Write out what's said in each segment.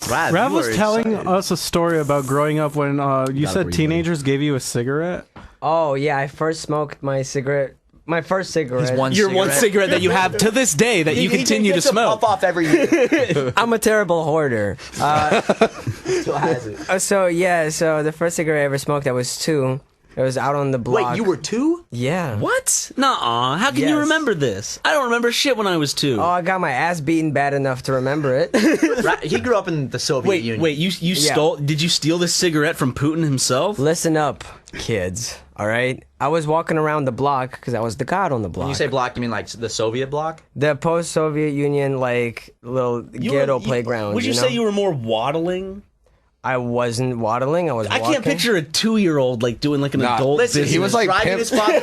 Rav was telling us a story about growing up when you said teenagers gave you a cigarette. Oh yeah, I first smoked my cigarette. My first cigarette. Your one cigarette that you have to this day that you continue to smoke. Puff off every year. I'm a terrible hoarder. So the first cigarette I ever smoked, I was 2. It was out on the block. Wait, you were 2? Yeah. What? Nuh-uh. How can you remember this? I don't remember shit when I was 2. Oh, I got my ass beaten bad enough to remember it. He grew up in the Soviet Union. Wait, you stole? Did you steal this cigarette from Putin himself? Listen up, kids. All right? I was walking around the block because I was the god on the block. When you say block, you mean like the Soviet block? The post-Soviet Union, like, little ghetto playground. Would you say you were more waddling? I wasn't waddling. I was walking. I can't picture a 2-year-old like doing like an adult business. He was like driving his father.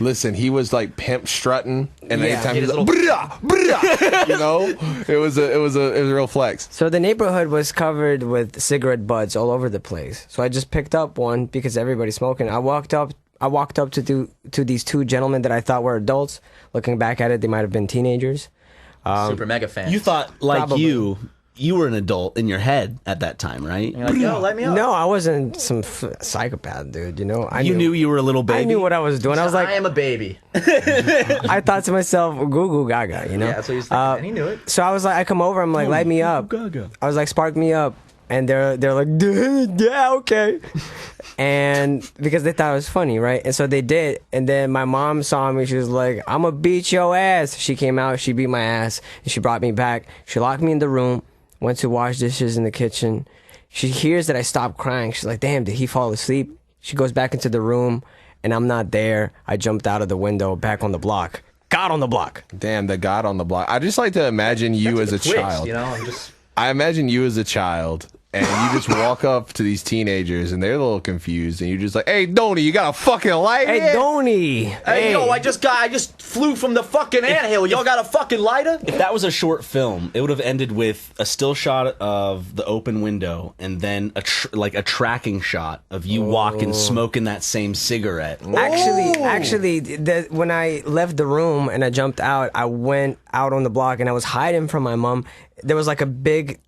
Listen, he was like pimp strutting, and anytime he was like, brah, you know, it was a real flex. So the neighborhood was covered with cigarette butts all over the place. So I just picked up one because everybody's smoking. I walked up to these 2 gentlemen that I thought were adults. Looking back at it, they might have been teenagers. SuperMega fan. You thought like probably. You were an adult in your head at that time, right? You're like, yo, let me up. No, I wasn't some psychopath, dude. You know, you knew you were a little baby. I knew what I was doing. I was like, I am a baby. I thought to myself, goo goo gaga, you know? Yeah, that's what he was thinking, and he knew it. So I was like, I come over, I'm like, light me up. I was like, spark me up. And they're like, yeah, okay. And because they thought it was funny, right? And so they did. And then my mom saw me. She was like, I'm going to beat your ass. She came out. She beat my ass. And she brought me back. She locked me in the room. Went to wash dishes in the kitchen. She hears that I stopped crying. She's like, damn, did he fall asleep? She goes back into the room, and I'm not there. I jumped out of the window back on the block. God on the block. Damn, the God on the block. I just like to imagine you as a child. You know, I imagine you as a child, and you just walk up to these teenagers, and they're a little confused, and you're just like, hey, Donnie, you got a fucking light? Hey, Donnie. Hey, yo, I just flew from the fucking anthill. Y'all got a fucking lighter? If that was a short film, it would have ended with a still shot of the open window, and then a tracking shot of you walking, smoking that same cigarette. Actually, when I left the room and I jumped out, I went out on the block, and I was hiding from my mom. There was like a big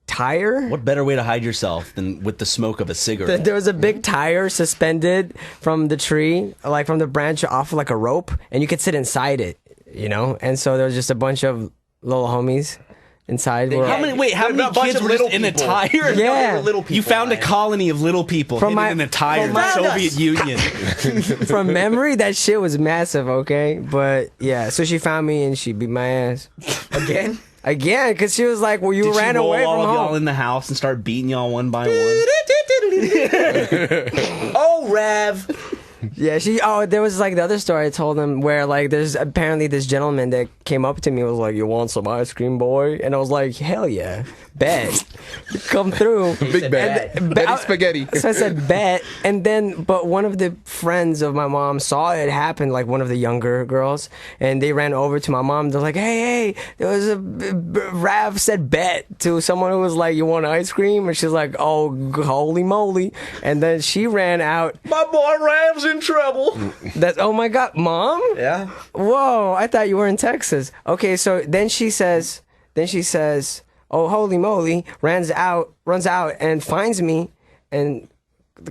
tire. What better way to hide yourself than with the smoke of a cigarette? There was a big tire suspended from the tree, like from the branch off like a rope, and you could sit inside it, you know? And so there was just a bunch of little homies inside. How many kids were just in a tire? Yeah. Little people, you found a colony of little people hidden in a tire in the Soviet Union. From memory, that shit was massive, okay? But yeah, so she found me and she beat my ass. Again, because she was like, well, you ran away from home. Did she roll all of y'all in the house and start beating y'all one by one? Oh, Rav. Yeah, there was like the other story I told them where like there's apparently this gentleman that came up to me and was like, you want some ice cream, boy? And I was like, hell yeah, bet. Come through. Big bet. Betty spaghetti. So I said bet. And then, but one of the friends of my mom saw it happen, like one of the younger girls, and they ran over to my mom. They're like, hey, there was Rav said bet to someone who was like, you want ice cream? And she's like, oh, holy moly. And then she ran out. My boy Rav's in trouble. Oh my God, Mom? Yeah. Whoa, I thought you were in Texas. Okay, so then she says, oh, holy moly, runs out and finds me, and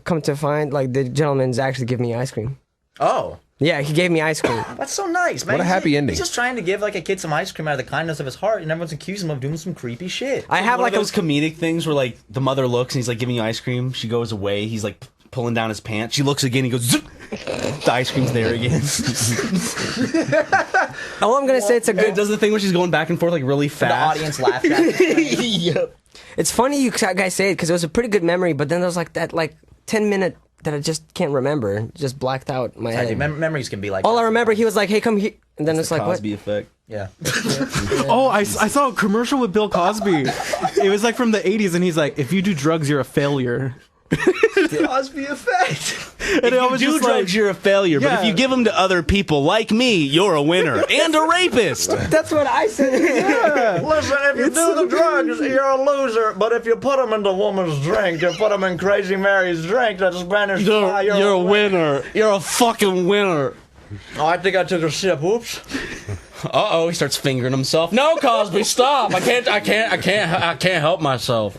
come to find, like, the gentleman's actually giving me ice cream. Oh. Yeah, he gave me ice cream. That's so nice, man. What a happy ending. He's just trying to give like a kid some ice cream out of the kindness of his heart, and everyone's accusing him of doing some creepy shit. I have like those comedic things where like the mother looks and he's like giving you ice cream. She goes away. He's like pulling down his pants. She looks again. He goes, zip. The ice cream's there again. All I'm gonna say, it's a good. It does the thing where she's going back and forth like really fast. The audience laughs at it. Yep. It's funny you guys say it because it was a pretty good memory, but then there's like that 10-minute that I just can't remember. Just blacked out my head. Memories can be like. All I remember, he was like, "Hey, come here," and then it's like, Cosby what? effect. Yeah. Oh, I saw a commercial with Bill Cosby. It was like from the 80s, and he's like, if you do drugs, you're a failure. Cosby effect. And if you do drugs, you're a failure. Yeah. But if you give them to other people like me, you're a winner and a rapist. That's what I said. Yeah. Listen, if you do the drugs, you're a loser. But if you put them in the woman's drink, you put them in Crazy Mary's drink, that's Spanish fly, you're a winner. You're a fucking winner. Oh, I think I took a sip. Whoops. Uh-oh, he starts fingering himself. No, Cosby, stop. I can't help myself.